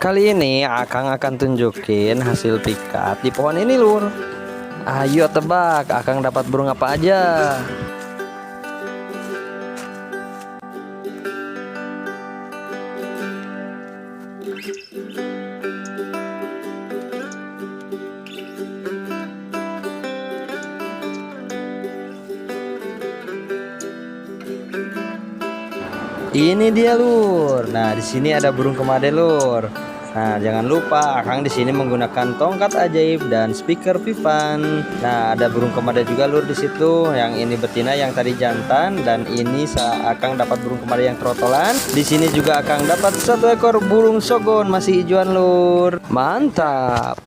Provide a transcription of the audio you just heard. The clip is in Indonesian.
Kali ini Akang akan tunjukin hasil pikat di pohon ini, Lur. Ayo tebak, Akang dapat burung apa aja? Ini dia, Lur. Nah, di sini ada burung kemade, Lur. Nah, jangan lupa Akang di sini menggunakan tongkat ajaib dan speaker Vivan. Nah, ada burung kemade juga, Lur, di situ. Yang ini betina, yang tadi jantan, dan ini Akang dapat burung kemade yang trotolan. Di sini juga Akang dapat satu ekor burung sogon masih hijauan, Lur. Mantap.